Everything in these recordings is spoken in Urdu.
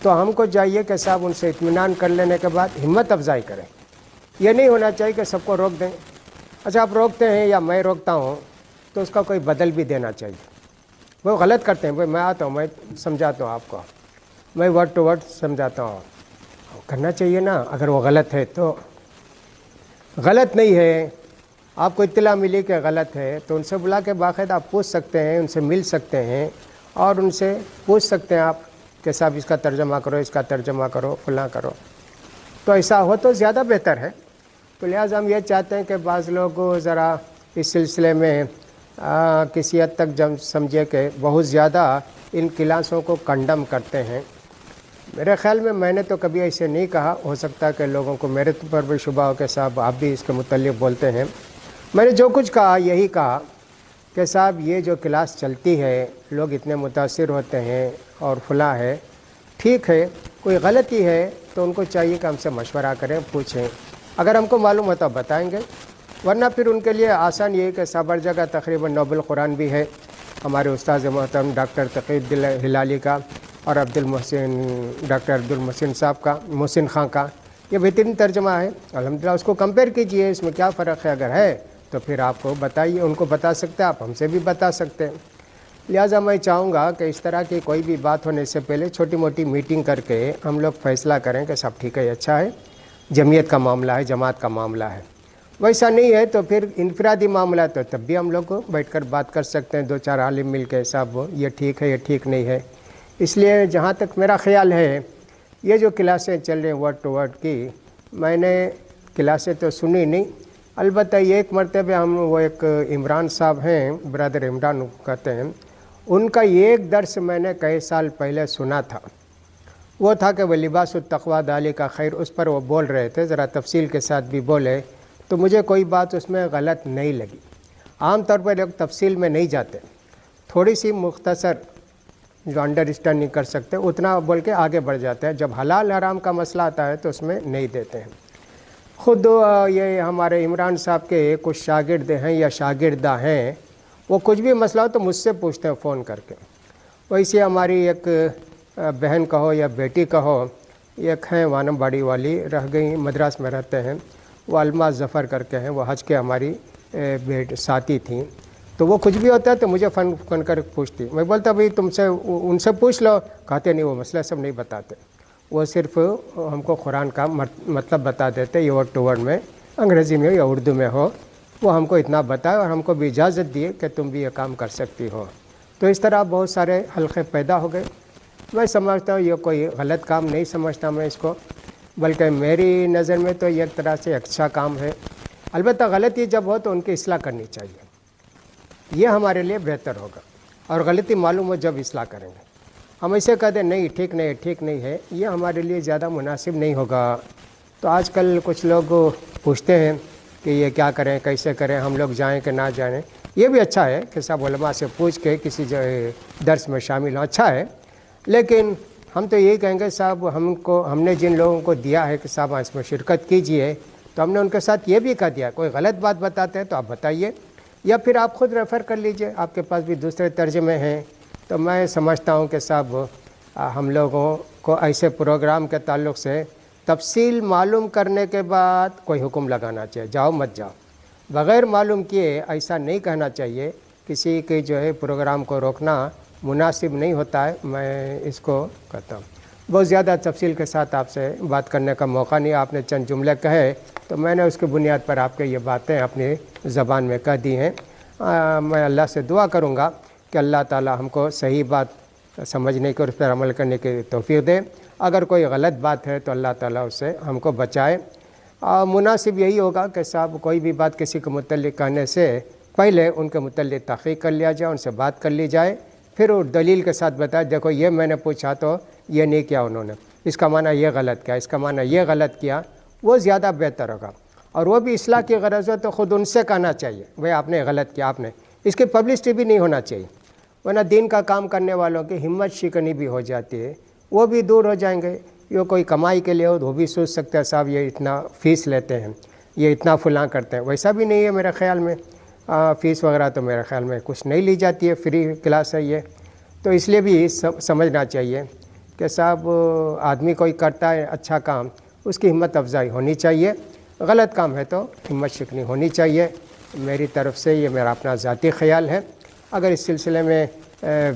تو ہم کو چاہیے کہ صاحب ان سے اطمینان کر لینے کے بعد ہمت افزائی کریں. یہ نہیں ہونا چاہیے کہ سب کو روک دیں. اچھا آپ روکتے ہیں یا میں روکتا ہوں تو اس کا کوئی بدل بھی دینا چاہیے. وہ غلط کرتے ہیں، میں آتا ہوں، میں سمجھاتا ہوں آپ کو، میں ورڈ ٹو ورڈ سمجھاتا ہوں. کرنا چاہیے نا. اگر وہ غلط ہے تو غلط نہیں ہے، آپ کو اطلاع ملی کہ غلط ہے تو ان سے بلا کے باقاعدہ آپ پوچھ سکتے ہیں، ان سے مل سکتے ہیں اور ان سے پوچھ سکتے ہیں آپ کہ صاحب اس کا ترجمہ کرو، اس کا ترجمہ کرو، فلاں کرو. تو ایسا ہو تو زیادہ بہتر ہے. تو لہٰذا ہم یہ چاہتے ہیں کہ بعض لوگ ذرا اس سلسلے میں کسی حد تک جب سمجھے کہ بہت زیادہ ان کلاسوں کو کنڈم کرتے ہیں. میرے خیال میں نے تو کبھی ایسے نہیں کہا. ہو سکتا ہے کہ لوگوں کو میرے پر بھی شبہ ہو کہ صاحب آپ بھی اس کے متعلق بولتے ہیں. میں نے جو کچھ کہا یہی کہا کہ صاحب یہ جو کلاس چلتی ہے لوگ اتنے متاثر ہوتے ہیں اور فلاں ہے، ٹھیک ہے. کوئی غلطی ہے تو ان کو چاہیے کہ ہم سے مشورہ کریں، پوچھیں. اگر ہم کو معلوم ہوتا بتائیں گے، ورنہ پھر ان کے لیے آسان یہ ہے کہ صبر جگہ تقریباً نوبل القرآن بھی ہے ہمارے استاذ محترم ڈاکٹر تقی الدین ہلالی کا اور ڈاکٹر عبد المحسن صاحب کا، محسن خان کا. یہ بہترین ترجمہ ہے الحمدللہ. اس کو کمپیئر کیجئے، اس میں کیا فرق ہے. اگر ہے تو پھر آپ کو بتائیے. ان کو بتا سکتے ہیں، آپ ہم سے بھی بتا سکتے ہیں. لہٰذا میں چاہوں گا کہ اس طرح کی کوئی بھی بات ہونے سے پہلے چھوٹی موٹی میٹنگ کر کے ہم لوگ فیصلہ کریں کہ سب ٹھیک ہے، اچھا ہے، جمعیت کا معاملہ ہے، جماعت کا معاملہ ہے. ویسا نہیں ہے تو پھر انفرادی معاملہ تو تب بھی ہم لوگ بیٹھ کر بات کر سکتے ہیں، دو چار عالم مل کے صاحب یہ ٹھیک ہے، یہ ٹھیک نہیں ہے. اس لیے جہاں تک میرا خیال ہے یہ جو کلاسیں چل رہی ہیں ورڈ ٹو ورڈ کی، میں نے کلاسیں تو سنی نہیں. البتہ یہ ایک مرتبہ ہم وہ ایک عمران صاحب ہیں، برادر عمران کہتے ہیں، ان کا ایک درس میں نے کئی سال پہلے سنا تھا. وہ تھا کہ وہ لباس التقویٰ دالی کا خیر، اس پر وہ بول رہے تھے، ذرا تفصیل کے ساتھ بھی بولے تو مجھے کوئی بات اس میں غلط نہیں لگی. عام طور پر لوگ تفصیل میں نہیں جاتے، تھوڑی سی مختصر جو انڈرسٹینڈ نہیں کر سکتے اتنا بول کے آگے بڑھ جاتے ہیں. جب حلال حرام کا مسئلہ آتا ہے تو اس میں نہیں دیتے ہیں. خود یہ ہمارے عمران صاحب کے کچھ شاگرد ہیں یا شاگردہ ہیں، وہ کچھ بھی مسئلہ ہو تو مجھ سے پوچھتے ہیں فون کر کے. ویسے ہماری ایک بہن کہو یا بیٹی کہو، ایک ہیں وانم باڑی والی، رہ گئی، مدراس میں رہتے ہیں، وہ الماس ظفر کر کے ہیں، وہ حج کے ہماری ساتھی تھیں. تو وہ کچھ بھی ہوتا ہے تو مجھے فون کر پوچھتی. میں بولتا بھائی تم سے ان سے پوچھ لو. کہتے نہیں، وہ مسئلہ سب نہیں بتاتے، وہ صرف ہم کو قرآن کا مطلب بتا دیتے، یہ ورڈ ٹو ورڈ میں انگریزی میں یا اردو میں ہو، وہ ہم کو اتنا بتائے اور ہم کو بھی اجازت دیے کہ تم بھی یہ کام کر سکتی ہو. تو اس طرح بہت سارے حلقے پیدا ہو گئے. میں سمجھتا ہوں یہ کوئی غلط کام نہیں سمجھتا میں اس کو، بلکہ میری نظر میں تو یہ ایک طرح سے اچھا کام ہے. البتہ غلطی جب ہو تو ان کی اصلاح کرنی چاہیے، یہ ہمارے لیے بہتر ہوگا. اور غلطی معلوم ہو جب اصلاح کریں گے. ہم ایسے کہہ دیں نہیں ٹھیک نہیں ہے، ٹھیک نہیں ہے، یہ ہمارے لیے زیادہ مناسب نہیں ہوگا. تو آج کل کچھ لوگ پوچھتے ہیں کہ یہ کیا کریں، کیسے کریں، ہم لوگ جائیں کہ نہ جائیں. یہ بھی اچھا ہے کہ صاحب علماء سے پوچھ کے کسی درس میں شامل ہوں، اچھا ہے. لیکن ہم تو یہی کہیں گے صاحب ہم نے جن لوگوں کو دیا ہے کہ صاحب اس میں شرکت کیجئے، تو ہم نے ان کے ساتھ یہ بھی کہہ دیا کوئی غلط بات بتاتے ہیں تو آپ بتائیے، یا پھر آپ خود ریفر کر لیجئے، آپ کے پاس بھی دوسرے ترجمے ہیں. تو میں سمجھتا ہوں کہ صاحب ہم لوگوں کو ایسے پروگرام کے تعلق سے تفصیل معلوم کرنے کے بعد کوئی حکم لگانا چاہیے، جاؤ مت جاؤ. بغیر معلوم کیے ایسا نہیں کہنا چاہیے. کسی کے پروگرام کو روکنا مناسب نہیں ہوتا ہے. میں اس کو کہتا ہوں بہت زیادہ تفصیل کے ساتھ آپ سے بات کرنے کا موقع نہیں. آپ نے چند جملے کہے تو میں نے اس کی بنیاد پر آپ کے یہ باتیں اپنی زبان میں کہہ دی ہیں. میں اللہ سے دعا کروں گا کہ اللہ تعالی ہم کو صحیح بات سمجھنے کی اور اس پر عمل کرنے کی توفیق دے. اگر کوئی غلط بات ہے تو اللہ تعالیٰ اس سے ہم کو بچائے. مناسب یہی ہوگا کہ صاحب کوئی بھی بات کسی کے متعلق کہنے سے پہلے ان کے متعلق تحقیق کر لیا جائے، ان سے بات کر لی جائے، پھر وہ دلیل کے ساتھ بتائے دیکھو یہ میں نے پوچھا تو یہ نہیں کیا انہوں نے، اس کا معنی یہ غلط کیا، اس کا معنی یہ غلط کیا. وہ زیادہ بہتر ہوگا. اور وہ بھی اصلاح کی غرض ہو تو خود ان سے کہنا چاہیے بھائی آپ نے غلط کیا، آپ نے اس کی پبلسٹی بھی نہیں ہونا چاہیے. ورنہ دین کا کام کرنے والوں کی ہمت شکنی بھی ہو جاتی ہے، وہ بھی دور ہو جائیں گے. یہ کوئی کمائی کے لیے ہو تو وہ بھی سوچ سکتے ہیں صاحب یہ اتنا فیس لیتے ہیں، یہ اتنا فلاں کرتے ہیں. ویسا بھی نہیں ہے میرے خیال میں، فیس وغیرہ تو میرے خیال میں کچھ نہیں لی جاتی ہے، فری کلاس ہے یہ. تو اس لیے بھی سمجھنا چاہیے کہ صاحب آدمی کوئی کرتا ہے اچھا کام، اس کی ہمت افزائی ہونی چاہیے، غلط کام ہے تو ہمت شکنی ہونی چاہیے۔ میری طرف سے یہ میرا اپنا ذاتی خیال ہے۔ اگر اس سلسلے میں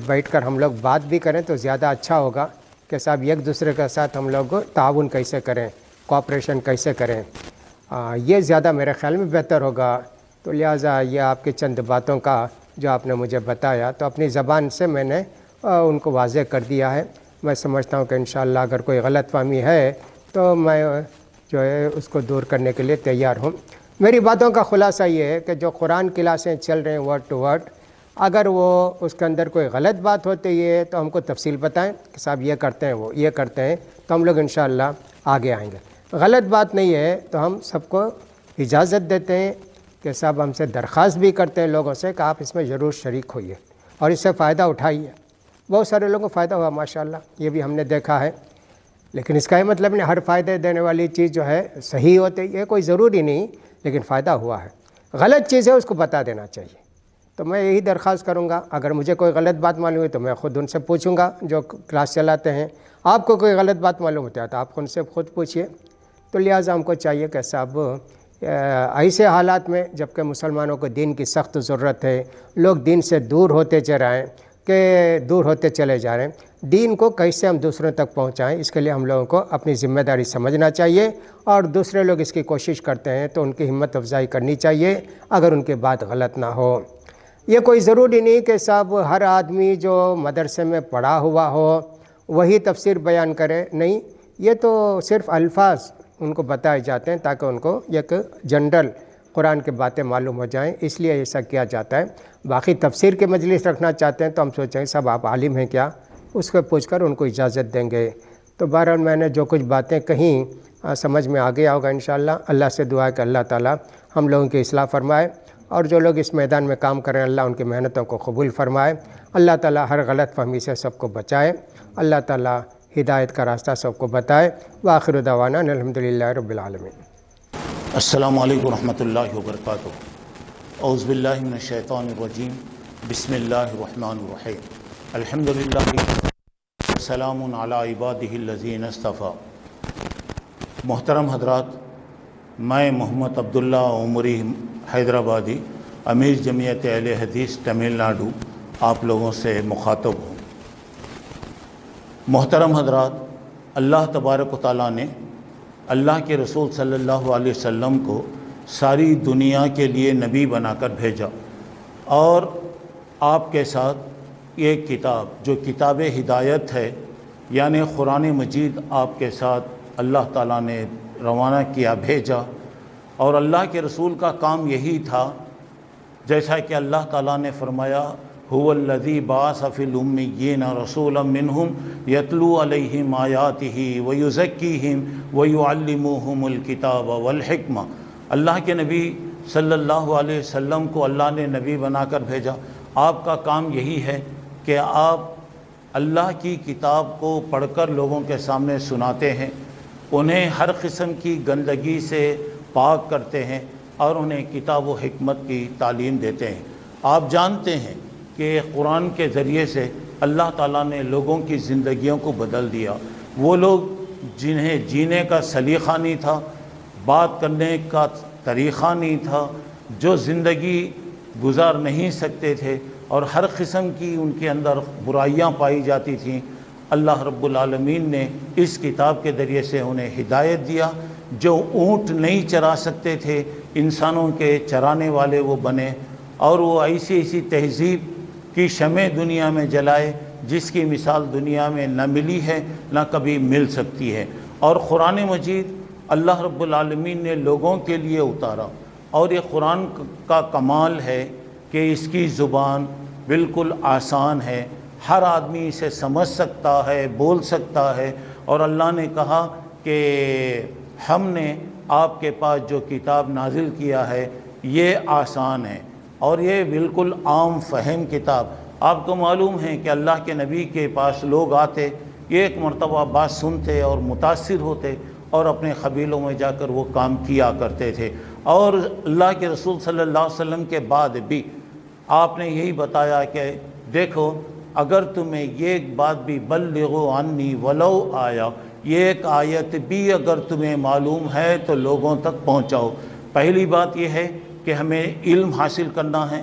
بیٹھ کر ہم لوگ بات بھی کریں تو زیادہ اچھا ہوگا کہ صاحب ایک دوسرے کے ساتھ ہم لوگ تعاون کیسے کریں، کوآپریشن کیسے کریں، یہ زیادہ میرے خیال میں بہتر ہوگا۔ تو لہٰذا یہ آپ کی چند باتوں کا جو آپ نے مجھے بتایا تو اپنی زبان سے میں نے ان کو واضح کر دیا ہے۔ میں سمجھتا ہوں کہ انشاءاللہ اگر کوئی غلط فہمی ہے تو میں جو ہے اس کو دور کرنے کے لیے تیار ہوں۔ میری باتوں کا خلاصہ یہ ہے کہ جو قرآن کلاسیں چل رہے ہیں ورڈ ٹو ورڈ، اگر وہ اس کے اندر کوئی غلط بات ہوتی ہے تو ہم کو تفصیل بتائیں کہ صاحب یہ کرتے ہیں، وہ یہ کرتے ہیں، تو ہم لوگ انشاءاللہ آگے آئیں گے۔ غلط بات نہیں ہے تو ہم سب کو اجازت دیتے ہیں کہ صاحب ہم سے درخواست بھی کرتے ہیں لوگوں سے کہ آپ اس میں ضرور شریک ہوئیے اور اس سے فائدہ اٹھائیے۔ بہت سارے لوگوں کو فائدہ ہوا ماشاءاللہ، یہ بھی ہم نے دیکھا ہے، لیکن اس کا یہ مطلب نہیں ہر فائدے دینے والی چیز جو ہے صحیح ہوتی، یہ کوئی ضروری نہیں، لیکن فائدہ ہوا ہے۔ غلط چیز ہے اس کو بتا دینا چاہیے۔ تو میں یہی درخواست کروں گا، اگر مجھے کوئی غلط بات معلوم ہوئی تو میں خود ان سے پوچھوں گا جو کلاس چلاتے ہیں۔ آپ کو کوئی غلط بات معلوم ہوتا ہے تو آپ ان سے خود پوچھیے۔ تو لہٰذا ہم کو چاہیے کہ صاحب ایسے حالات میں جب کہ مسلمانوں کو دین کی سخت ضرورت ہے، لوگ دین سے دور ہوتے چلے جا رہے ہیں، دین کو کیسے ہم دوسروں تک پہنچائیں، اس کے لیے ہم لوگوں کو اپنی ذمہ داری سمجھنا چاہیے، اور دوسرے لوگ اس کی کوشش کرتے ہیں تو ان کی ہمت افزائی کرنی چاہیے اگر ان کی بات غلط نہ ہو۔ یہ کوئی ضروری نہیں کہ صاحب ہر آدمی جو مدرسے میں پڑھا ہوا ہو وہی تفسیر بیان کرے، نہیں، یہ تو صرف الفاظ ان کو بتائے جاتے ہیں تاکہ ان کو ایک جنرل قرآن کی باتیں معلوم ہو جائیں، اس لیے ایسا کیا جاتا ہے۔ باقی تفسیر کے مجلس رکھنا چاہتے ہیں تو ہم سوچیں صاحب آپ عالم ہیں کیا، اس کو پوچھ کر ان کو اجازت دیں گے۔ تو بہرحال میں نے جو کچھ باتیں کہیں سمجھ میں آ گیا ہوگا انشاءاللہ۔ اللہ سے دعا ہے کہ اللہ تعالیٰ ہم لوگوں کی اصلاح فرمائے، اور جو لوگ اس میدان میں کام کریں اللہ ان کی محنتوں کو قبول فرمائے۔ اللہ تعالیٰ ہر غلط فہمی سے سب کو بچائے، اللہ تعالیٰ ہدایت کا راستہ سب کو بتائے۔ وآخر دعوانا الحمدللہ رب العالمین۔ السلام علیکم ورحمۃ اللہ وبرکاتہ۔ اعوذ باللہ من الشیطان الرجیم، بسم اللہ الرحمن الرحیم۔ الحمدللہ سلام علی عبادہ الذین اصطفیٰ۔ محترم حضرات، میں محمد عبداللہ عمری حیدرآبادی، امیر جمعیت اہل حدیث تمل ناڈو، آپ لوگوں سے مخاطب ہوں۔ محترم حضرات، اللہ تبارک و تعالیٰ نے اللہ کے رسول صلی اللہ علیہ وسلم کو ساری دنیا کے لیے نبی بنا کر بھیجا، اور آپ کے ساتھ ایک کتاب جو کتاب ہدایت ہے یعنی قرآن مجید آپ کے ساتھ اللہ تعالیٰ نے روانہ کیا، بھیجا۔ اور اللہ کے رسول کا کام یہی تھا، جیسا کہ اللہ تعالیٰ نے فرمایا هو الذی بعث فی الامیین رسولا منہم یتلو علیہم آیاتہ ویزکیہم ویعلموہم الکتاب والحکمہ۔ اللہ کے نبی صلی اللہ علیہ وسلم کو اللہ نے نبی بنا کر بھیجا۔ آپ کا کام یہی ہے کہ آپ اللہ کی کتاب کو پڑھ کر لوگوں کے سامنے سناتے ہیں، انہیں ہر قسم کی گندگی سے پاک کرتے ہیں اور انہیں کتاب و حکمت کی تعلیم دیتے ہیں۔ آپ جانتے ہیں کہ قرآن کے ذریعے سے اللہ تعالیٰ نے لوگوں کی زندگیوں کو بدل دیا۔ وہ لوگ جنہیں جینے کا سلیقہ نہیں تھا، بات کرنے کا طریقہ نہیں تھا، جو زندگی گزار نہیں سکتے تھے اور ہر قسم کی ان کے اندر برائیاں پائی جاتی تھیں، اللہ رب العالمین نے اس کتاب کے ذریعے سے انہیں ہدایت دیا۔ جو اونٹ نہیں چرا سکتے تھے، انسانوں کے چرانے والے وہ بنے، اور وہ ایسی ایسی تہذیب کی شمع دنیا میں جلائے جس کی مثال دنیا میں نہ ملی ہے نہ کبھی مل سکتی ہے۔ اور قرآن مجید اللہ رب العالمین نے لوگوں کے لیے اتارا، اور یہ قرآن کا کمال ہے کہ اس کی زبان بالکل آسان ہے، ہر آدمی اسے سمجھ سکتا ہے، بول سکتا ہے۔ اور اللہ نے کہا کہ ہم نے آپ کے پاس جو کتاب نازل کیا ہے یہ آسان ہے، اور یہ بالکل عام فہم کتاب۔ آپ کو معلوم ہے کہ اللہ کے نبی کے پاس لوگ آتے، ایک مرتبہ بات سنتے اور متاثر ہوتے، اور اپنے قبیلوں میں جا کر وہ کام کیا کرتے تھے۔ اور اللہ کے رسول صلی اللہ علیہ وسلم کے بعد بھی آپ نے یہی بتایا کہ دیکھو اگر تمہیں یہ ایک بات بھی بلغوا عنی ولو آیا، یہ ایک آیت بھی اگر تمہیں معلوم ہے تو لوگوں تک پہنچاؤ۔ پہلی بات یہ ہے کہ ہمیں علم حاصل کرنا ہے،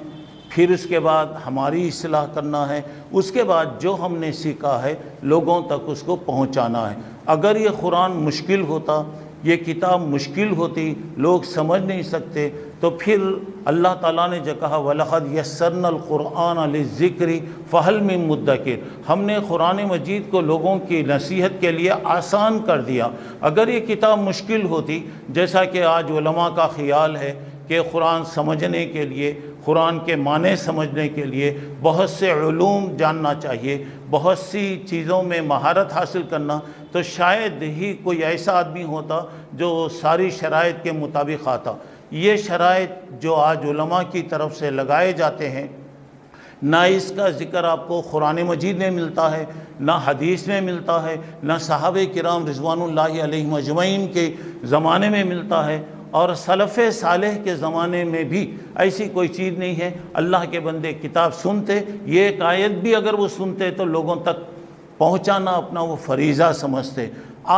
پھر اس کے بعد ہماری اصلاح کرنا ہے، اس کے بعد جو ہم نے سیکھا ہے لوگوں تک اس کو پہنچانا ہے۔ اگر یہ قرآن مشکل ہوتا، یہ کتاب مشکل ہوتی، لوگ سمجھ نہیں سکتے، تو پھر اللہ تعالیٰ نے جو کہا وَلَقَدْ يَسَّرْنَا الْقُرْآنَ لِلذِّكْرِ فَهَلْ مِن مُدَّكِرٍ، ہم نے قرآن مجید کو لوگوں کی نصیحت کے لیے آسان کر دیا۔ اگر یہ کتاب مشکل ہوتی، جیسا کہ آج علماء کا خیال ہے کہ قرآن سمجھنے کے لیے، قرآن کے معنی سمجھنے کے لیے بہت سے علوم جاننا چاہیے، بہت سی چیزوں میں مہارت حاصل کرنا، تو شاید ہی کوئی ایسا آدمی ہوتا جو ساری شرائط کے مطابق آتا۔ یہ شرائط جو آج علماء کی طرف سے لگائے جاتے ہیں، نہ اس کا ذکر آپ کو قرآن مجید میں ملتا ہے، نہ حدیث میں ملتا ہے، نہ صحابہ کرام رضوان اللہ علیہم اجمعین کے زمانے میں ملتا ہے، اور سلف صالح کے زمانے میں بھی ایسی کوئی چیز نہیں ہے۔ اللہ کے بندے کتاب سنتے، یہ ایک آیت بھی اگر وہ سنتے تو لوگوں تک پہنچانا اپنا وہ فریضہ سمجھتے۔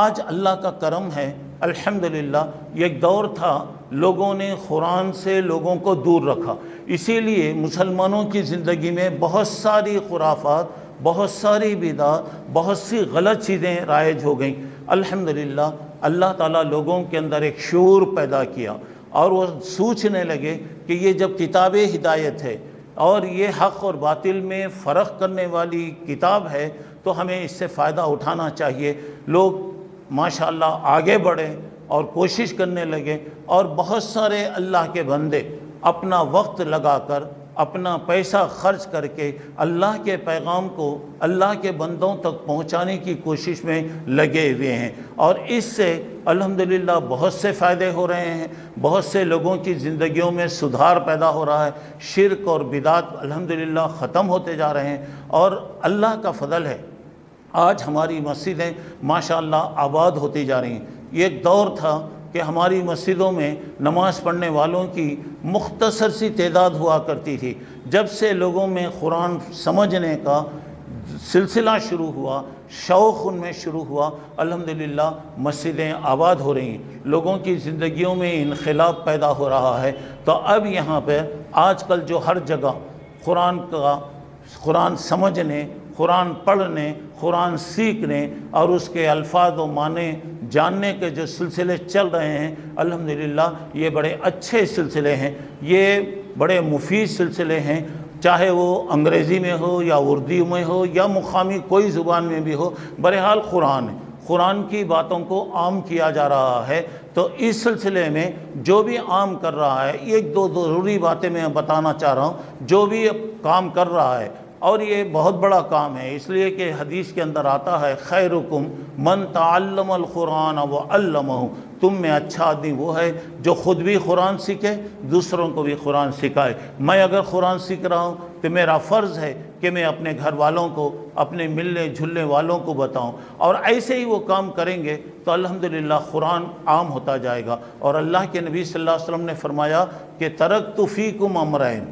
آج اللہ کا کرم ہے، الحمدللہ، یہ ایک دور تھا لوگوں نے قرآن سے لوگوں کو دور رکھا، اسی لیے مسلمانوں کی زندگی میں بہت ساری خرافات، بہت ساری بدعات، بہت سی غلط چیزیں رائج ہو گئیں۔ الحمدللہ اللہ تعالیٰ لوگوں کے اندر ایک شعور پیدا کیا، اور وہ سوچنے لگے کہ یہ جب کتاب ہدایت ہے اور یہ حق اور باطل میں فرق کرنے والی کتاب ہے تو ہمیں اس سے فائدہ اٹھانا چاہیے۔ لوگ ماشاءاللہ آگے بڑھیں اور کوشش کرنے لگے، اور بہت سارے اللہ کے بندے اپنا وقت لگا کر، اپنا پیسہ خرچ کر کے اللہ کے پیغام کو اللہ کے بندوں تک پہنچانے کی کوشش میں لگے ہوئے ہیں، اور اس سے الحمدللہ بہت سے فائدے ہو رہے ہیں، بہت سے لوگوں کی زندگیوں میں سدھار پیدا ہو رہا ہے، شرک اور بدعات الحمدللہ ختم ہوتے جا رہے ہیں، اور اللہ کا فضل ہے آج ہماری مسجدیں ماشاءاللہ آباد ہوتی جا رہی ہیں۔ یہ ایک دور تھا کہ ہماری مسجدوں میں نماز پڑھنے والوں کی مختصر سی تعداد ہوا کرتی تھی۔ جب سے لوگوں میں قرآن سمجھنے کا سلسلہ شروع ہوا، شوق ان میں شروع ہوا، الحمدللہ مسجدیں آباد ہو رہی ہیں، لوگوں کی زندگیوں میں انقلاب پیدا ہو رہا ہے۔ تو اب یہاں پہ آج کل جو ہر جگہ قرآن سمجھنے، قرآن پڑھنے، قرآن سیکھنے اور اس کے الفاظ و معنی جاننے کے جو سلسلے چل رہے ہیں، الحمدللہ یہ بڑے اچھے سلسلے ہیں، یہ بڑے مفید سلسلے ہیں، چاہے وہ انگریزی میں ہو یا اردو میں ہو یا مقامی کوئی زبان میں بھی ہو، بہرحال قرآن کی باتوں کو عام کیا جا رہا ہے۔ تو اس سلسلے میں جو بھی عام کر رہا ہے، ایک دو ضروری باتیں میں بتانا چاہ رہا ہوں، جو بھی کام کر رہا ہے، اور یہ بہت بڑا کام ہے، اس لیے کہ حدیث کے اندر آتا ہے خیرکم من تعلم القرآن وعلمہ، تم میں اچھا آدمی وہ ہے جو خود بھی قرآن سیکھے، دوسروں کو بھی قرآن سکھائے۔ میں اگر قرآن سیکھ رہا ہوں تو میرا فرض ہے کہ میں اپنے گھر والوں کو، اپنے ملنے جھلنے والوں کو بتاؤں، اور ایسے ہی وہ کام کریں گے تو الحمدللہ قرآن عام ہوتا جائے گا۔ اور اللہ کے نبی صلی اللہ علیہ وسلم نے فرمایا کہ ترکت فیکم امرین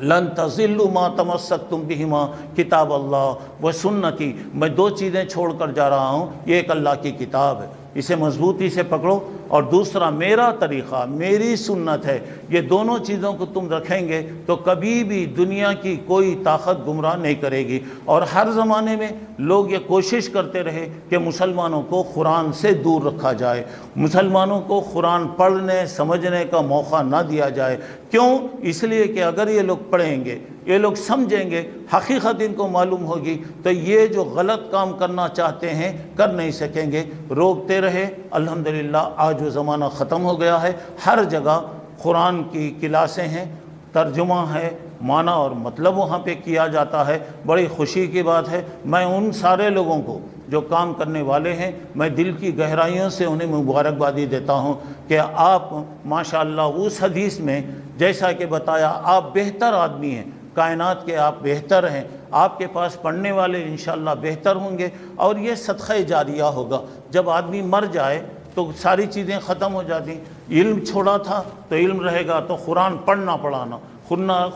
لن تضلوا ما تمسکتم بہما کتاب اللہ و سنتی، میں دو چیزیں چھوڑ کر جا رہا ہوں، یہ ایک اللہ کی کتاب ہے، اسے مضبوطی سے پکڑو، اور دوسرا میرا طریقہ، میری سنت ہے، یہ دونوں چیزوں کو تم رکھیں گے تو کبھی بھی دنیا کی کوئی طاقت گمراہ نہیں کرے گی۔ اور ہر زمانے میں لوگ یہ کوشش کرتے رہے کہ مسلمانوں کو قرآن سے دور رکھا جائے، مسلمانوں کو قرآن پڑھنے سمجھنے کا موقع نہ دیا جائے۔ کیوں؟ اس لیے کہ اگر یہ لوگ پڑھیں گے، یہ لوگ سمجھیں گے، حقیقت ان کو معلوم ہوگی، تو یہ جو غلط کام کرنا چاہتے ہیں کر نہیں سکیں گے۔ روکتے رہے، الحمدللہ آج وہ زمانہ ختم ہو گیا ہے، ہر جگہ قرآن کی کلاسیں ہیں، ترجمہ ہے، معنی اور مطلب وہاں پہ کیا جاتا ہے۔ بڑی خوشی کی بات ہے، میں ان سارے لوگوں کو جو کام کرنے والے ہیں، میں دل کی گہرائیوں سے انہیں مبارکبادی دیتا ہوں کہ آپ ماشاءاللہ اس حدیث میں جیسا کہ بتایا، آپ بہتر آدمی ہیں، کائنات کے آپ بہتر ہیں، آپ کے پاس پڑھنے والے انشاءاللہ بہتر ہوں گے، اور یہ صدقہ جاریہ ہوگا۔ جب آدمی مر جائے تو ساری چیزیں ختم ہو جاتی ہیں، علم چھوڑا تھا تو علم رہے گا، تو قرآن پڑھنا پڑھانا،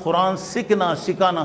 قرآن سیکھنا سکھانا،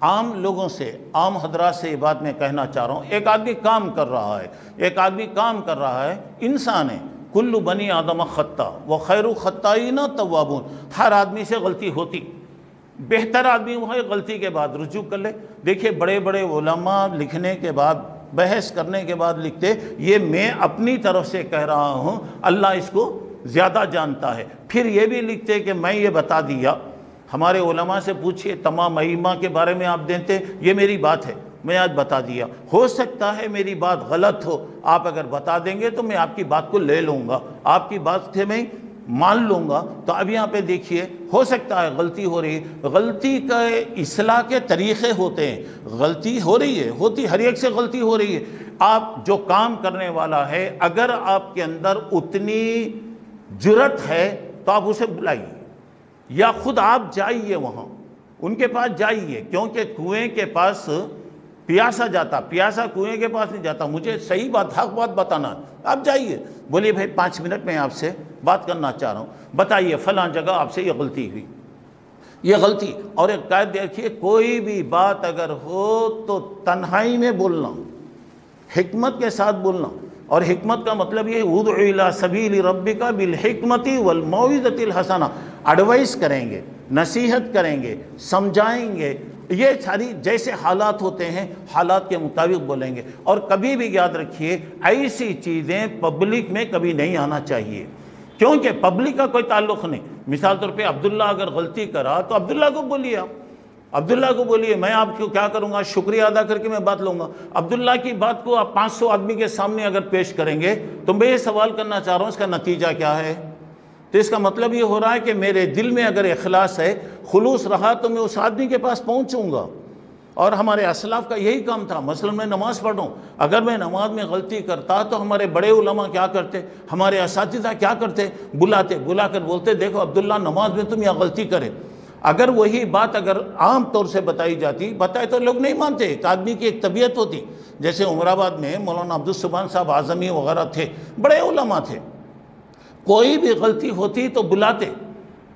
عام لوگوں سے، عام حضرات سے یہ بات میں کہنا چاہ رہا ہوں، ایک آدمی کام کر رہا ہے، انسان ہے، کل بنی آدم خطا وخیر الخطائین توابون، ہر آدمی سے غلطی ہوتی، بہتر آدمی وہ ہے غلطی کے بعد رجوع کر لے۔ دیکھیے بڑے بڑے علماء لکھنے کے بعد، بحث کرنے کے بعد لکھتے، یہ میں اپنی طرف سے کہہ رہا ہوں، اللہ اس کو زیادہ جانتا ہے۔ پھر یہ بھی لکھتے کہ میں یہ بتا دیا، ہمارے علماء سے پوچھئے، تمام ائمہ کے بارے میں آپ دیتے، یہ میری بات ہے، میں آج بتا دیا، ہو سکتا ہے میری بات غلط ہو، آپ اگر بتا دیں گے تو میں آپ کی بات کو لے لوں گا، آپ کی بات سے میں مان لوں گا۔ تو اب یہاں پہ دیکھیے، ہو سکتا ہے غلطی ہو رہی ہے، غلطی کا اصلاح کے طریقے ہوتے ہیں، غلطی ہو رہی ہے، ہر ایک سے غلطی ہو رہی ہے۔ آپ جو کام کرنے والا ہے، اگر آپ کے اندر اتنی جرأت ہے تو آپ اسے بلائیے، یا خود آپ جائیے وہاں ان کے پاس جائیے، کیونکہ کنویں کے پاس پیاسا جاتا، پیاسا کنویں کے پاس نہیں جاتا، مجھے صحیح بات، حق بات بتانا، آپ جائیے، بولیے بھائی 5 منٹ میں آپ سے بات کرنا چاہ رہا ہوں، بتائیے فلاں جگہ آپ سے یہ غلطی ہوئی، یہ غلطی۔ اور ایک قاعدہ دیکھیے، کوئی بھی بات اگر ہو تو تنہائی میں بولنا، حکمت کے ساتھ بولنا، اور حکمت کا مطلب یہ ادع الی سبیل ربک بالحکمت والموعظۃ الحسنہ، ایڈوائز کریں گے، نصیحت کریں گے، سمجھائیں گے، یہ ساری جیسے حالات ہوتے ہیں حالات کے مطابق بولیں گے۔ اور کبھی بھی یاد رکھیے، ایسی چیزیں پبلک میں کبھی نہیں آنا چاہیے، کیونکہ پبلک کا کوئی تعلق نہیں۔ مثال طور پہ عبداللہ اگر غلطی کرا تو عبداللہ کو بولیے، آپ عبداللہ کو بولیے، میں آپ کو کیا کروں گا، شکریہ ادا کر کے میں بات لوں گا۔ عبداللہ کی بات کو آپ 500 آدمی کے سامنے اگر پیش کریں گے تو میں یہ سوال کرنا چاہ رہا ہوں، اس کا نتیجہ کیا ہے؟ تو اس کا مطلب یہ ہو رہا ہے کہ میرے دل میں اگر اخلاص ہے، خلوص رہا، تو میں اس آدمی کے پاس پہنچوں گا۔ اور ہمارے اسلاف کا یہی کام تھا۔ مثلا میں نماز پڑھ رہا ہوں، اگر میں نماز میں غلطی کرتا تو ہمارے بڑے علماء کیا کرتے، ہمارے اساتذہ کیا کرتے، بلا کر بولتے، دیکھو عبداللہ نماز میں تم یہ غلطی کرے۔ اگر وہی بات اگر عام طور سے بتائی جاتی، بتائے تو لوگ نہیں مانتے، ایک آدمی کی ایک طبیعت ہوتی۔ جیسے عمر آباد میں مولانا عبدالسبحان صاحب اعظمی وغیرہ تھے، بڑے علماء تھے، کوئی بھی غلطی ہوتی تو بلاتے،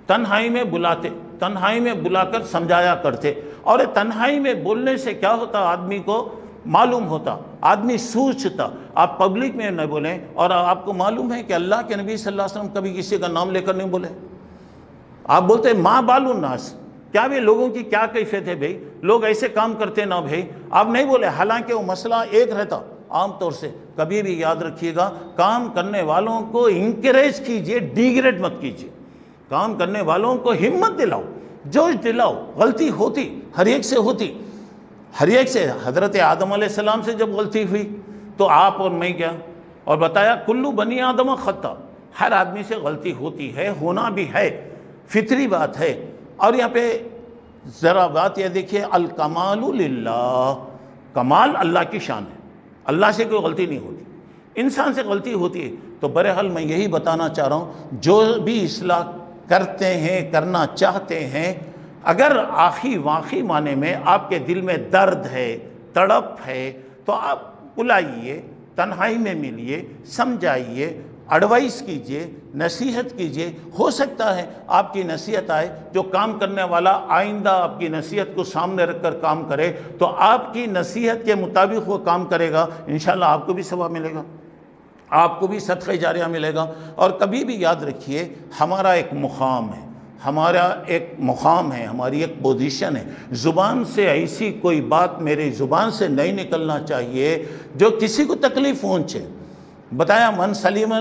تنہائی میں بلاتے، تنہائی میں بلا کر سمجھایا کرتے۔ اور تنہائی میں بولنے سے کیا ہوتا، آدمی کو معلوم ہوتا، آدمی سوچتا۔ آپ پبلک میں نہ بولیں، اور آپ کو معلوم ہے کہ اللہ کے نبی صلی اللہ علیہ وسلم کبھی کسی کا نام لے کر نہیں بولے۔ آپ بولتے ہیں ماں بال الناس، کیا بھی لوگوں کی کیا کیفیت ہے بھائی، لوگ ایسے کام کرتے نہ بھائی، آپ نہیں بولے، حالانکہ وہ مسئلہ ایک رہتا عام طور سے۔ کبھی بھی یاد رکھیے گا، کام کرنے والوں کو انکریج کیجئے، ڈیگریڈ مت کیجئے، کام کرنے والوں کو ہمت دلاؤ، جوش دلاؤ۔ غلطی ہوتی، ہر ایک سے ہوتی، ہر ایک سے۔ حضرت آدم علیہ السلام سے جب غلطی ہوئی تو آپ اور میں کیا، اور بتایا کلو بنی آدم خطا، ہر آدمی سے غلطی ہوتی ہے، ہونا بھی ہے، فطری بات ہے۔ اور یہاں پہ ذرا بات یہ دیکھیے، الکمال للہ، کمال اللہ کی شان ہے، اللہ سے کوئی غلطی نہیں ہوتی، انسان سے غلطی ہوتی ہے۔ تو بہرحال میں یہی بتانا چاہ رہا ہوں، جو بھی اصلاح کرتے ہیں، کرنا چاہتے ہیں، اگر واقعی معنی میں آپ کے دل میں درد ہے، تڑپ ہے، تو آپ بلائیے، تنہائی میں ملیے، سمجھائیے، ایڈوائز کیجئے، نصیحت کیجئے۔ ہو سکتا ہے آپ کی نصیحت آئے، جو کام کرنے والا آئندہ آپ کی نصیحت کو سامنے رکھ کر کام کرے تو آپ کی نصیحت کے مطابق وہ کام کرے گا، انشاءاللہ آپ کو بھی ثواب ملے گا، آپ کو بھی صدقہ جاریہ ملے گا۔ اور کبھی بھی یاد رکھیے، ہمارا ایک مقام ہے، ہماری ایک پوزیشن ہے۔ زبان سے ایسی کوئی بات میری زبان سے نہیں نکلنا چاہیے جو کسی کو تکلیف پہنچے۔ بتایا من سلیم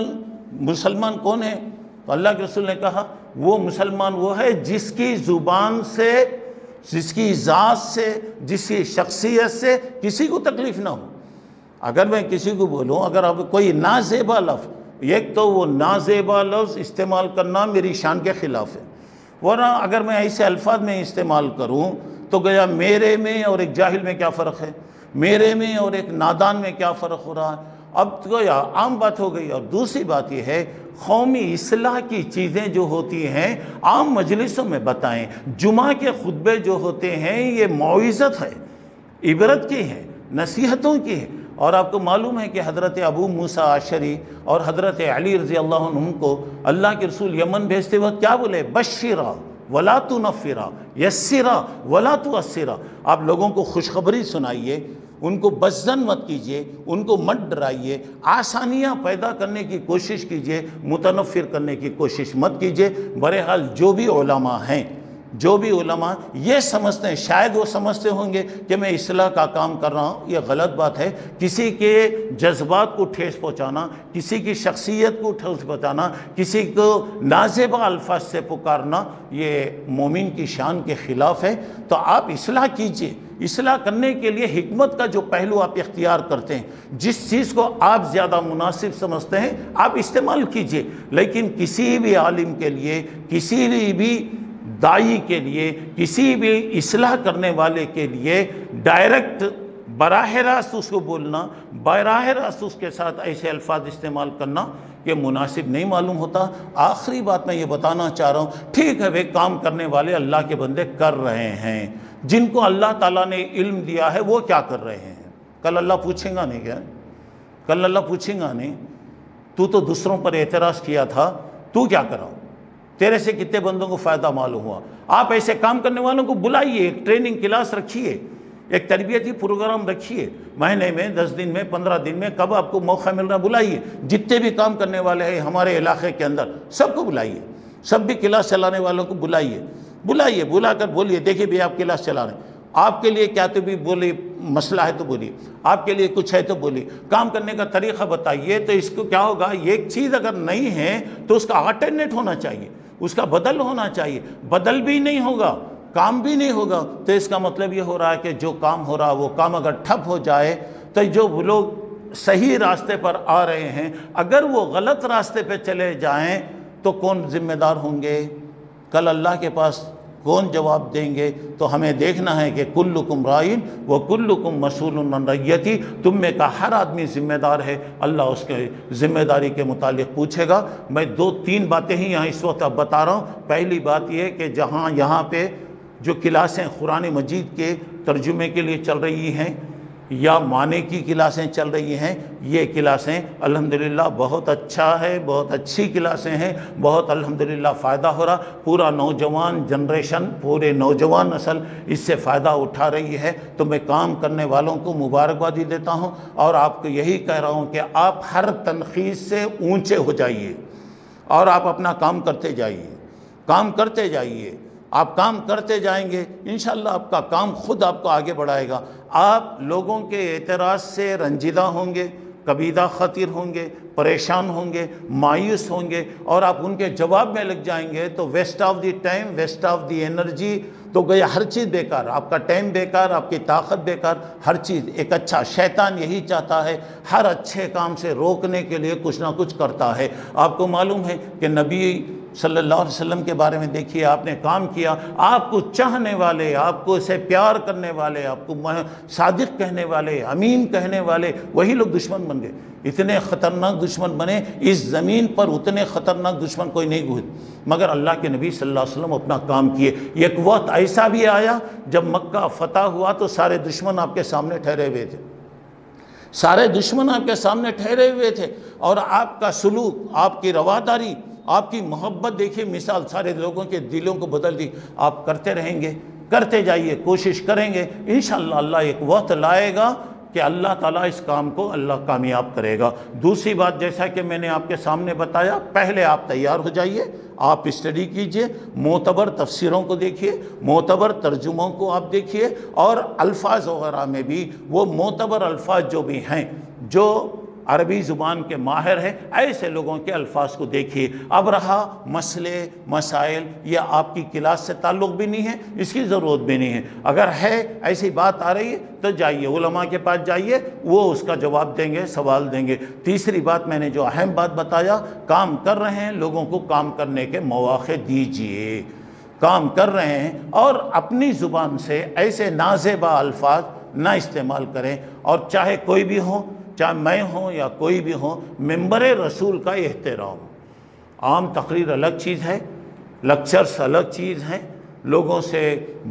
مسلمان کون ہے؟ تو اللہ کے رسول نے کہا وہ مسلمان وہ ہے جس کی زبان سے، جس کی ذات سے، جس کی شخصیت سے کسی کو تکلیف نہ ہو۔ اگر میں کسی کو بولوں، اگر اب کوئی نازیبا لفظ، ایک تو وہ نازیبا لفظ استعمال کرنا میری شان کے خلاف ہے، ورنہ اگر میں ایسے الفاظ میں استعمال کروں تو گیا میرے میں اور ایک جاہل میں کیا فرق ہے، میرے میں اور ایک نادان میں کیا فرق ہو رہا ہے، اب تو عام بات ہو گئی۔ اور دوسری بات یہ ہے، قومی اصلاح کی چیزیں جو ہوتی ہیں عام مجلسوں میں بتائیں۔ جمعہ کے خطبے جو ہوتے ہیں یہ موعظت ہے، عبرت کی ہیں، نصیحتوں کی ہیں۔ اور آپ کو معلوم ہے کہ حضرت ابو موسیٰ اشعری اور حضرت علی رضی اللہ عنہ کو اللہ کے رسول یمن بھیجتے وقت کیا بولے، بشرا ولا تنفرا یسرا ولا تعسرا، آپ لوگوں کو خوشخبری سنائیے، ان کو بزن مت کیجیے، ان کو مت ڈرائیے، آسانیاں پیدا کرنے کی کوشش کیجیے، متنفر کرنے کی کوشش مت کیجیے۔ بہرحال جو بھی علماء ہیں، جو بھی علماء یہ سمجھتے ہیں، شاید وہ سمجھتے ہوں گے کہ میں اصلاح کا کام کر رہا ہوں، یہ غلط بات ہے۔ کسی کے جذبات کو ٹھیس پہنچانا، کسی کی شخصیت کو ٹھیس پہنچانا، کسی کو نازیبا الفاظ سے پکارنا، یہ مومن کی شان کے خلاف ہے۔ تو آپ اصلاح کیجئے، اصلاح کرنے کے لیے حکمت کا جو پہلو آپ اختیار کرتے ہیں، جس چیز کو آپ زیادہ مناسب سمجھتے ہیں آپ استعمال کیجئے، لیکن کسی بھی عالم کے لیے، کسی بھی داعی کے لیے، کسی بھی اصلاح کرنے والے کے لیے ڈائریکٹ براہ راست اس کو بولنا، براہ راست اس کے ساتھ ایسے الفاظ استعمال کرنا یہ مناسب نہیں معلوم ہوتا۔ آخری بات میں یہ بتانا چاہ رہا ہوں، ٹھیک ہے بھائی، کام کرنے والے اللہ کے بندے کر رہے ہیں، جن کو اللہ تعالیٰ نے علم دیا ہے وہ کیا کر رہے ہیں؟ کل اللہ پوچھیں گا نہیں کیا؟ کل اللہ پوچھیں گا نہیں تو دوسروں پر اعتراض کیا تھا، تو کیا کرا؟ تیرے سے کتنے بندوں کو فائدہ معلوم ہوا؟ آپ ایسے کام کرنے والوں کو بلائیے، ایک ٹریننگ کلاس رکھیے، ایک تربیتی پروگرام رکھیے، مہینے میں 10 دن میں 15 دن میں کب آپ کو موقع مل رہا بلائیے، جتنے بھی کام کرنے والے ہیں ہمارے علاقے کے اندر سب کو بلائیے، سب بھی کلاس چلانے والوں کو بلائیے، بلا کر بولیے، دیکھیے بھی آپ کلاس چلا رہے ہیں، آپ کے لیے کیا تو بھی بولیے، مسئلہ ہے تو بولیے، آپ کے لیے کچھ ہے تو بولیے، کام کرنے کا طریقہ بتائیے۔ تو اس کو کیا ہوگا، ایک چیز اگر نہیں ہے تو اس کا آلٹرنیٹ ہونا چاہیے، اس کا بدل ہونا چاہیے، بدل بھی نہیں ہوگا، کام بھی نہیں ہوگا، تو اس کا مطلب یہ ہو رہا ہے کہ جو کام ہو رہا وہ کام اگر ٹھپ ہو جائے تو جو لوگ صحیح راستے پر آ رہے ہیں اگر وہ غلط راستے پہ چلے جائیں تو کون ذمہ دار ہوں گے؟ کل اللہ کے پاس کون جواب دیں گے؟ تو ہمیں دیکھنا ہے کہ کلکم رائن و کلکم مسئول عن رعیتہ، تم میں کا ہر آدمی ذمہ دار ہے، اللہ اس کے ذمہ داری کے متعلق پوچھے گا۔ میں 2-3 باتیں ہی یہاں اس وقت اب بتا رہا ہوں۔ پہلی بات یہ کہ جہاں یہاں پہ جو کلاسیں قرآن مجید کے ترجمے کے لیے چل رہی ہیں یا معنی کی کلاسیں چل رہی ہیں، یہ کلاسیں الحمدللہ بہت اچھا ہے، بہت اچھی کلاسیں ہیں، بہت الحمدللہ فائدہ ہو رہا، پورا نوجوان جنریشن، پورے نوجوان نسل اس سے فائدہ اٹھا رہی ہے۔ تو میں کام کرنے والوں کو مبارکبادی دیتا ہوں اور آپ کو یہی کہہ رہا ہوں کہ آپ ہر تنقید سے اونچے ہو جائیے اور آپ اپنا کام کرتے جائیے، آپ کام کرتے جائیں گے، انشاءاللہ آپ کا کام خود آپ کو آگے بڑھائے گا۔ آپ لوگوں کے اعتراض سے رنجیدہ ہوں گے، کبیدہ خطر ہوں گے، پریشان ہوں گے، مایوس ہوں گے، اور آپ ان کے جواب میں لگ جائیں گے تو waste of the time, waste of the energy, تو گیا ہر چیز بیکار، آپ کا ٹائم بیکار، آپ کی طاقت بیکار، ہر چیز۔ ایک اچھا شیطان یہی چاہتا ہے، ہر اچھے کام سے روکنے کے لیے کچھ نہ کچھ کرتا ہے۔ آپ کو معلوم ہے کہ نبی صلی اللہ علیہ وسلم کے بارے میں دیکھیے، آپ نے کام کیا، آپ کو چاہنے والے، آپ کو اسے پیار کرنے والے، آپ کو صادق کہنے والے، امین کہنے والے، وہی لوگ دشمن بن گئے۔ اتنے خطرناک دشمن بنے، اس زمین پر اتنے خطرناک دشمن کوئی نہیں ہوئے مگر اللہ کے نبی صلی اللہ علیہ وسلم اپنا کام کیے۔ ایک وقت ایسا بھی آیا جب مکہ فتح ہوا تو سارے دشمن آپ کے سامنے ٹھہرے ہوئے تھے، سارے دشمن آپ کے سامنے ٹھہرے ہوئے تھے، اور آپ کا سلوک، آپ کی رواداری، آپ کی محبت دیکھیے، مثال سارے لوگوں کے دلوں کو بدل دی۔ آپ کرتے رہیں گے، کرتے جائیے، کوشش کریں گے، انشاءاللہ اللہ ایک وقت لائے گا کہ اللہ تعالیٰ اس کام کو اللہ کامیاب کرے گا۔ دوسری بات، جیسا کہ میں نے آپ کے سامنے بتایا، پہلے آپ تیار ہو جائیے، آپ اسٹڈی کیجئے، معتبر تفسیروں کو دیکھیے، معتبر ترجموں کو آپ دیکھیے، اور الفاظ وغیرہ میں بھی وہ معتبر الفاظ جو بھی ہیں، جو عربی زبان کے ماہر ہیں، ایسے لوگوں کے الفاظ کو دیکھیے۔ اب رہا مسئلے مسائل، یہ آپ کی کلاس سے تعلق بھی نہیں ہے، اس کی ضرورت بھی نہیں ہے۔ اگر ہے ایسی بات آ رہی ہے تو جائیے علماء کے پاس جائیے، وہ اس کا جواب دیں گے، سوال دیں گے۔ تیسری بات، میں نے جو اہم بات بتایا، کام کر رہے ہیں لوگوں کو کام کرنے کے مواقع دیجئے، کام کر رہے ہیں اور اپنی زبان سے ایسے نازیبا الفاظ نہ استعمال کریں، اور چاہے کوئی بھی ہو، چاہے میں ہوں یا کوئی بھی ہو، ممبر رسول کا احترام۔ عام تقریر الگ چیز ہے، لیکچرز الگ چیز ہیں، لوگوں سے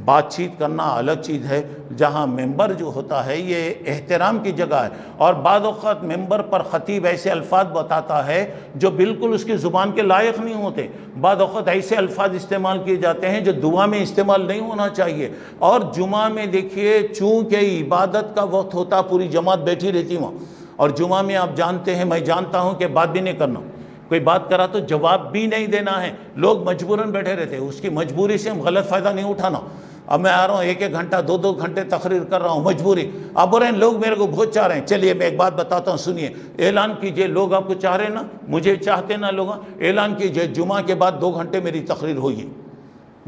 بات چیت کرنا الگ چیز ہے۔ جہاں ممبر جو ہوتا ہے یہ احترام کی جگہ ہے، اور بعض اوقات ممبر پر خطیب ایسے الفاظ بتاتا ہے جو بالکل اس کی زبان کے لائق نہیں ہوتے۔ بعض اوقات ایسے الفاظ استعمال کیے جاتے ہیں جو دعا میں استعمال نہیں ہونا چاہیے۔ اور جمعہ میں دیکھیے چونکہ عبادت کا وقت ہوتا، پوری جماعت بیٹھی رہتی وہاں، اور جمعہ میں آپ جانتے ہیں، میں جانتا ہوں کہ بات بھی نہیں کرنا، کوئی بات کرا تو جواب بھی نہیں دینا ہے، لوگ مجبوراً بیٹھے رہتے ہیں۔ اس کی مجبوری سے ہم غلط فائدہ نہیں اٹھانا۔ اب میں آ رہا ہوں 1 گھنٹہ 2 گھنٹے تقریر کر رہا ہوں، مجبوری۔ اب بول رہے ہیں لوگ میرے کو بہت چاہ رہے ہیں، چلیے میں ایک بات بتاتا ہوں، سنیے۔ اعلان کیجئے، لوگ آپ کو چاہ رہے ہیں نا، مجھے چاہتے نا لوگ، اعلان کیجئے جمعہ کے بعد 2 گھنٹے میری تقریر ہوگی۔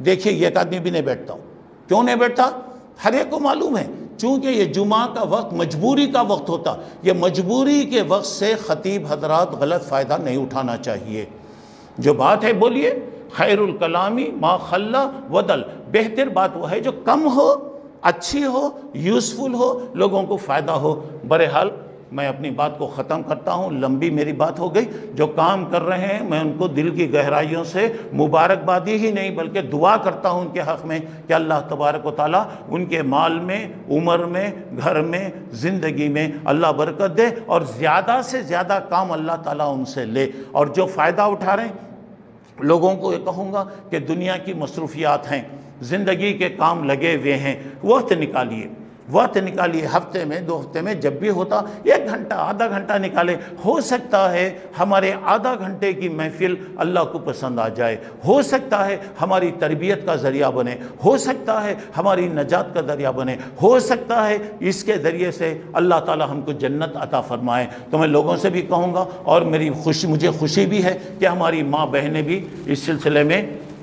دیکھیے یہ ایک آدمی بھی نہیں بیٹھتا ہوں، کیوں نہیں بیٹھتا؟ ہر ایک کو معلوم ہے، چونکہ یہ جمعہ کا وقت مجبوری کا وقت ہوتا، یہ مجبوری کے وقت سے خطیب حضرات غلط فائدہ نہیں اٹھانا چاہیے۔ جو بات ہے بولیے، خیر الکلامی ما خلا ودل، بہتر بات وہ ہے جو کم ہو، اچھی ہو، یوزفل ہو، لوگوں کو فائدہ ہو۔ بہرحال میں اپنی بات کو ختم کرتا ہوں، لمبی میری بات ہو گئی۔ جو کام کر رہے ہیں میں ان کو دل کی گہرائیوں سے مبارکبادی ہی نہیں بلکہ دعا کرتا ہوں ان کے حق میں کہ اللہ تبارک و تعالیٰ ان کے مال میں، عمر میں، گھر میں، زندگی میں اللہ برکت دے، اور زیادہ سے زیادہ کام اللہ تعالیٰ ان سے لے۔ اور جو فائدہ اٹھا رہے ہیں، لوگوں کو یہ کہوں گا کہ دنیا کی مصروفیات ہیں، زندگی کے کام لگے ہوئے ہیں، وقت نکالیے، ہفتے میں 2 ہفتے میں جب بھی ہوتا 1 گھنٹہ آدھا گھنٹہ نکالے۔ ہو سکتا ہے ہمارے آدھا گھنٹے کی محفل اللہ کو پسند آ جائے، ہو سکتا ہے ہماری تربیت کا ذریعہ بنے، ہو سکتا ہے ہماری نجات کا ذریعہ بنے، ہو سکتا ہے اس کے ذریعے سے اللہ تعالی ہم کو جنت عطا فرمائے۔ تو میں لوگوں سے بھی کہوں گا، اور مجھے خوشی بھی ہے کہ ہماری ماں بہنیں بھی اس سلسلے میں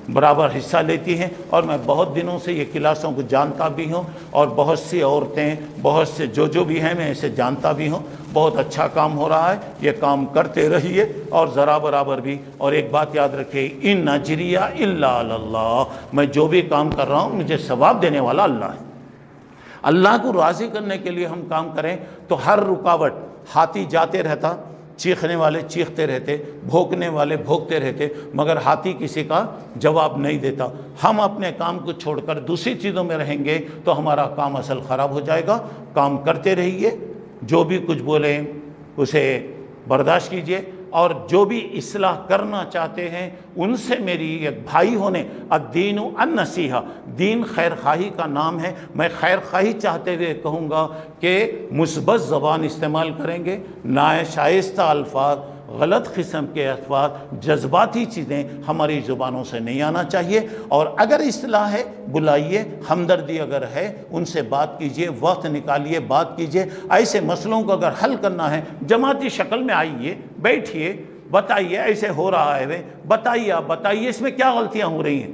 برابر حصہ لیتی ہیں، اور میں بہت دنوں سے یہ کلاسوں کو جانتا بھی ہوں، اور بہت سی عورتیں، بہت سے جو بھی ہیں میں اسے جانتا بھی ہوں۔ بہت اچھا کام ہو رہا ہے، یہ کام کرتے رہیے، اور ذرا برابر بھی۔ اور ایک بات یاد رکھیں، ان اجریہ الا علی اللہ، میں جو بھی کام کر رہا ہوں مجھے ثواب دینے والا اللہ ہے۔ اللہ کو راضی کرنے کے لیے ہم کام کریں تو ہر رکاوٹ، ہاتھی جاتے رہتا، چیخنے والے چیختے رہتے، بھونکنے والے بھونکتے رہتے، مگر ہاتھی کسی کا جواب نہیں دیتا۔ ہم اپنے کام کو چھوڑ کر دوسری چیزوں میں رہیں گے تو ہمارا کام اصل خراب ہو جائے گا۔ کام کرتے رہیے، جو بھی کچھ بولیں اسے برداشت کیجئے، اور جو بھی اصلاح کرنا چاہتے ہیں ان سے میری ایک بھائی ہونے، الدین النصیحہ، دین خیر خواہی کا نام ہے۔ میں خیر خواہی چاہتے ہوئے کہوں گا کہ مثبت زبان استعمال کریں گے، ناشائستہ الفاظ، غلط قسم کے الفاظ، جذباتی چیزیں ہماری زبانوں سے نہیں آنا چاہیے۔ اور اگر اصلاح ہے بلائیے، ہمدردی اگر ہے ان سے بات کیجئے، وقت نکالیے، بات کیجئے۔ ایسے مسئلوں کو اگر حل کرنا ہے جماعتی شکل میں آئیے، بیٹھیے، بتائیے ایسے ہو رہا ہے، بتائیے، آپ بتائیے اس میں کیا غلطیاں ہو رہی ہیں۔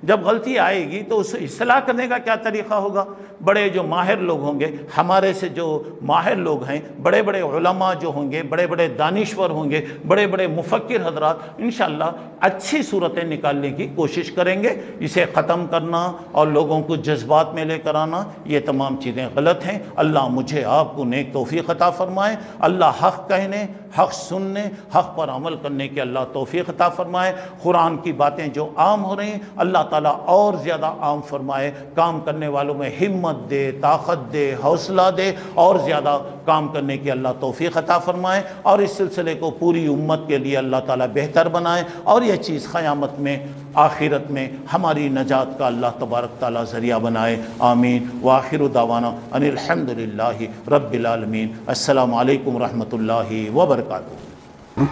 جب غلطی آئے گی تو اس اصلاح کرنے کا کیا طریقہ ہوگا؟ بڑے جو ماہر لوگ ہوں گے، ہمارے سے جو ماہر لوگ ہیں، بڑے بڑے علماء جو ہوں گے، بڑے بڑے دانشور ہوں گے، بڑے بڑے مفکر حضرات انشاءاللہ اچھی صورتیں نکالنے کی کوشش کریں گے۔ اسے ختم کرنا اور لوگوں کو جذبات میں لے کر آنا، یہ تمام چیزیں غلط ہیں۔ اللہ مجھے آپ کو نیک توفیق عطا فرمائے، اللہ حق کہنے، حق سننے، حق پر عمل کرنے کی اللہ توفیق عطا فرمائے۔ قرآن کی باتیں جو عام ہو رہی ہیں اللہ تعالیٰ اور زیادہ عام فرمائے، کام کرنے والوں میں ہمت دے، طاقت دے، حوصلہ دے، اور زیادہ کام کرنے کی اللہ توفیق عطا فرمائے، اور اس سلسلے کو پوری امت کے لیے اللہ تعالیٰ بہتر بنائے، اور یہ چیز قیامت میں، آخرت میں ہماری نجات کا اللہ تبارک تعالیٰ ذریعہ بنائے۔ آمین۔ وآخر دعوانا ان الحمدللہ رب العالمین۔ السلام علیکم ورحمۃ اللہ وبرکاتہ۔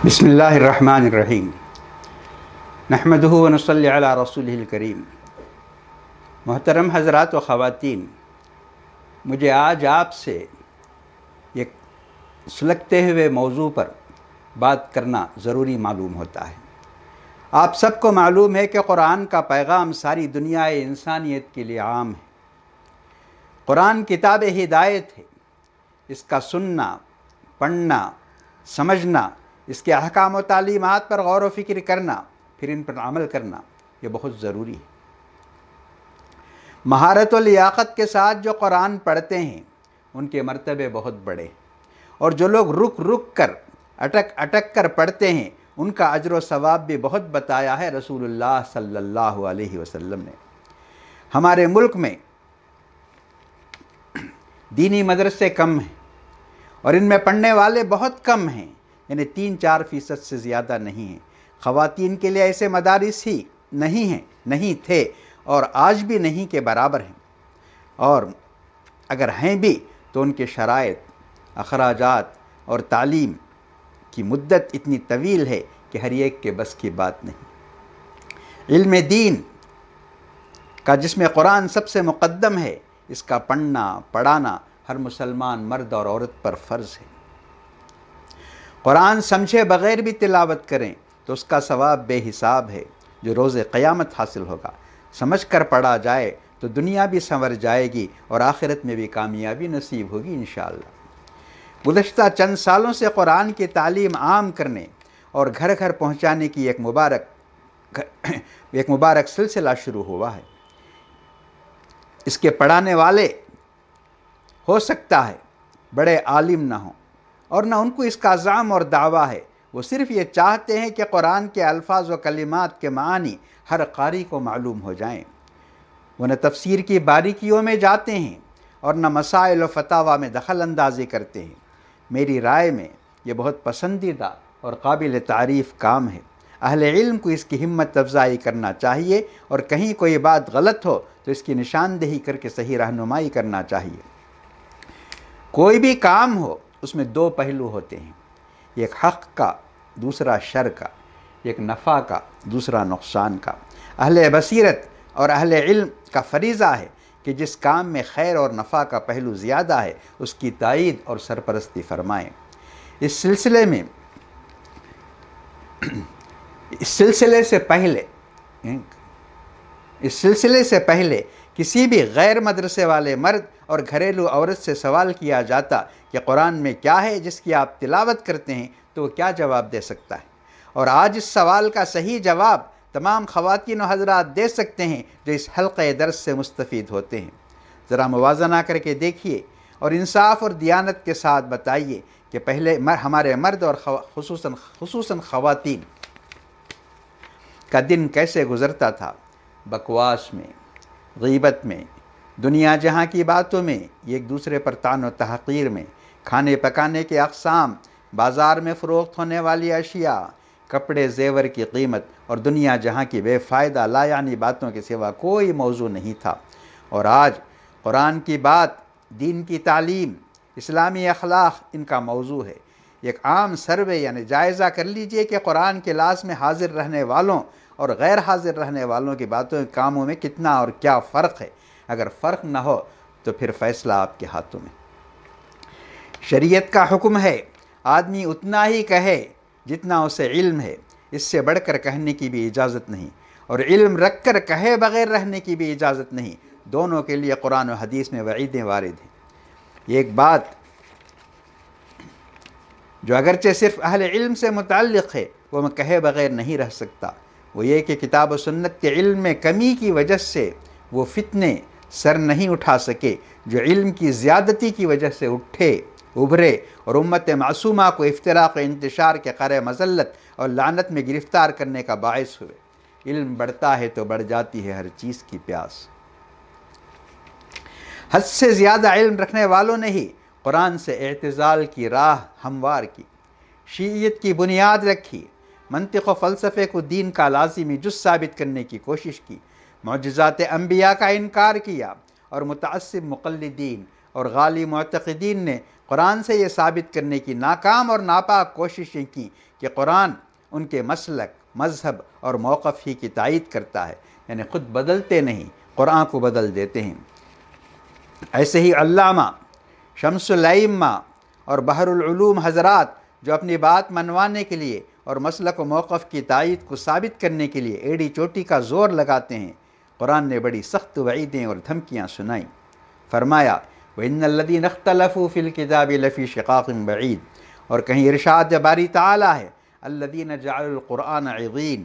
بسم اللہ الرحمن الرحیم، نحمدہ ونصلی علی رسولہ الکریم۔ محترم حضرات و خواتین، مجھے آج آپ سے ایک سلگتے ہوئے موضوع پر بات کرنا ضروری معلوم ہوتا ہے۔ آپ سب کو معلوم ہے کہ قرآن کا پیغام ساری دنیا انسانیت کے لیے عام ہے۔ قرآن کتاب ہدایت ہے، اس کا سننا، پڑھنا، سمجھنا، اس کے احکام و تعلیمات پر غور و فکر کرنا، پھر ان پر عمل کرنا، یہ بہت ضروری ہے۔ مہارت و لیاقت کے ساتھ جو قرآن پڑھتے ہیں ان کے مرتبے بہت بڑے ہیں، اور جو لوگ رک رک کر، اٹک اٹک کر پڑھتے ہیں ان کا اجر و ثواب بھی بہت بتایا ہے رسول اللہ صلی اللہ علیہ وسلم نے۔ ہمارے ملک میں دینی مدرسے کم ہیں اور ان میں پڑھنے والے بہت کم ہیں، یعنی 3-4% سے زیادہ نہیں ہیں۔ خواتین کے لیے ایسے مدارس ہی نہیں تھے اور آج بھی نہیں کے برابر ہیں، اور اگر ہیں بھی تو ان کے شرائط، اخراجات اور تعلیم کی مدت اتنی طویل ہے کہ ہر ایک کے بس کی بات نہیں۔ علم دین کا جس میں قرآن سب سے مقدم ہے، اس کا پڑھنا پڑھانا ہر مسلمان مرد اور عورت پر فرض ہے۔ قرآن سمجھے بغیر بھی تلاوت کریں تو اس کا ثواب بے حساب ہے جو روز قیامت حاصل ہوگا۔ سمجھ کر پڑھا جائے تو دنیا بھی سنور جائے گی اور آخرت میں بھی کامیابی نصیب ہوگی انشاءاللہ۔ گزشتہ چند سالوں سے قرآن کی تعلیم عام کرنے اور گھر گھر پہنچانے کی ایک مبارک سلسلہ شروع ہوا ہے۔ اس کے پڑھانے والے ہو سکتا ہے بڑے عالم نہ ہوں اور نہ ان کو اس کا عزم اور دعویٰ ہے، وہ صرف یہ چاہتے ہیں کہ قرآن کے الفاظ و کلمات کے معانی ہر قاری کو معلوم ہو جائیں۔ وہ نہ تفسیر کی باریکیوں میں جاتے ہیں اور نہ مسائل و فتاوی میں دخل اندازی کرتے ہیں۔ میری رائے میں یہ بہت پسندیدہ اور قابل تعریف کام ہے۔ اہل علم کو اس کی ہمت افزائی کرنا چاہیے اور کہیں کوئی بات غلط ہو تو اس کی نشاندہی کر کے صحیح رہنمائی کرنا چاہیے۔ کوئی بھی کام ہو اس میں 2 پہلو ہوتے ہیں، ایک حق کا، دوسرا شر کا، ایک نفع کا، دوسرا نقصان کا۔ اہل بصیرت اور اہل علم کا فریضہ ہے کہ جس کام میں خیر اور نفع کا پہلو زیادہ ہے اس کی تائید اور سرپرستی فرمائیں۔ اس سلسلے سے پہلے کسی بھی غیر مدرسے والے مرد اور گھریلو عورت سے سوال کیا جاتا کہ قرآن میں کیا ہے جس کی آپ تلاوت کرتے ہیں تو وہ کیا جواب دے سکتا ہے؟ اور آج اس سوال کا صحیح جواب تمام خواتین و حضرات دے سکتے ہیں جو اس حلقہ درس سے مستفید ہوتے ہیں۔ ذرا موازنہ کر کے دیکھیے اور انصاف اور دیانت کے ساتھ بتائیے کہ پہلے ہمارے مرد اور خصوصاً خواتین کا دن کیسے گزرتا تھا؟ بکواس میں، غیبت میں، دنیا جہاں کی باتوں میں، ایک دوسرے پر طعن و تحقیر میں، کھانے پکانے کے اقسام، بازار میں فروخت ہونے والی اشیاء، کپڑے زیور کی قیمت اور دنیا جہاں کی بے فائدہ لا یعنی باتوں کے سوا کوئی موضوع نہیں تھا۔ اور آج قرآن کی بات، دین کی تعلیم، اسلامی اخلاق ان کا موضوع ہے۔ ایک عام سروے یعنی جائزہ کر لیجئے کہ قرآن کلاس میں حاضر رہنے والوں اور غیر حاضر رہنے والوں کی باتوں کے کاموں میں کتنا اور کیا فرق ہے۔ اگر فرق نہ ہو تو پھر فیصلہ آپ کے ہاتھوں میں۔ شریعت کا حکم ہے آدمی اتنا ہی کہے جتنا اسے علم ہے، اس سے بڑھ کر کہنے کی بھی اجازت نہیں، اور علم رکھ کر کہے بغیر رہنے کی بھی اجازت نہیں۔ دونوں کے لیے قرآن و حدیث میں وعیدیں وارد ہیں۔ ایک بات جو اگرچہ صرف اہل علم سے متعلق ہے وہ میں کہے بغیر نہیں رہ سکتا، وہ یہ کہ کتاب و سنت کے علم میں کمی کی وجہ سے وہ فتنے سر نہیں اٹھا سکے جو علم کی زیادتی کی وجہ سے ابھرے اور امت معصومہ کو افتراق و انتشار کے قرۂ مذلت اور لعنت میں گرفتار کرنے کا باعث ہوئے۔ علم بڑھتا ہے تو بڑھ جاتی ہے ہر چیز کی پیاس۔ حد سے زیادہ علم رکھنے والوں نے ہی قرآن سے اعتزال کی راہ ہموار کی، شیعیت کی بنیاد رکھی، منطق و فلسفے کو دین کا لازمی جز ثابت کرنے کی کوشش کی، معجزات انبیاء کا انکار کیا، اور متعصب مقلدین اور غالی معتقدین نے قرآن سے یہ ثابت کرنے کی ناکام اور ناپاک کوششیں کی کہ قرآن ان کے مسلک، مذہب اور موقف ہی کی تائید کرتا ہے، یعنی خود بدلتے نہیں، قرآن کو بدل دیتے ہیں۔ ایسے ہی علامہ شمس الائمہ اور بحر العلوم حضرات جو اپنی بات منوانے کے لیے اور مسلک و موقف کی تائید کو ثابت کرنے کے لیے ایڑی چوٹی کا زور لگاتے ہیں، قرآن نے بڑی سخت وعیدیں اور دھمکیاں سنائیں۔ فرمایا وَإِنَّ الَّذِينَ اخْتَلَفُوا فِي الْكِتَابِ لَفِي شِقَاقٍ بَعِيدٍ، اور کہیں ارشاد باری تعالیٰ ہے الَّذِينَ جَعَلُوا الْقُرْآنَ عِضِينَ،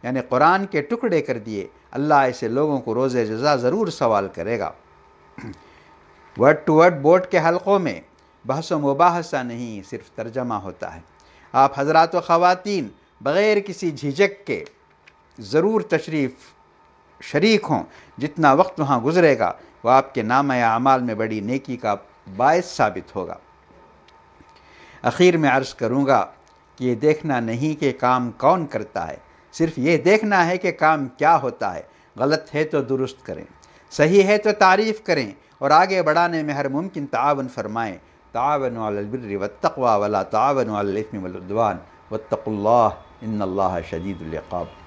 یعنی قرآن کے ٹکڑے کر دیے۔ اللہ ایسے لوگوں کو روز جزا ضرور سوال کرے گا۔ ورڈ ٹو ورڈ بورڈ کے حلقوں میں بحث و مباحثہ نہیں، صرف ترجمہ ہوتا ہے۔ آپ حضرات و خواتین بغیر کسی جھجک کے ضرور تشریف شریک ہوں۔ جتنا وقت وہاں گزرے گا وہ آپ کے نامہ اعمال میں بڑی نیکی کا باعث ثابت ہوگا۔ اخیر میں عرض کروں گا کہ یہ دیکھنا نہیں کہ کام کون کرتا ہے، صرف یہ دیکھنا ہے کہ کام کیا ہوتا ہے۔ غلط ہے تو درست کریں، صحیح ہے تو تعریف کریں اور آگے بڑھانے میں ہر ممکن تعاون فرمائیں۔ تعاونوا علی البر والتقوی ولا تعاونوا علی الاثم والعدوان واتقوا اللہ ان اللہ شدید العقاب۔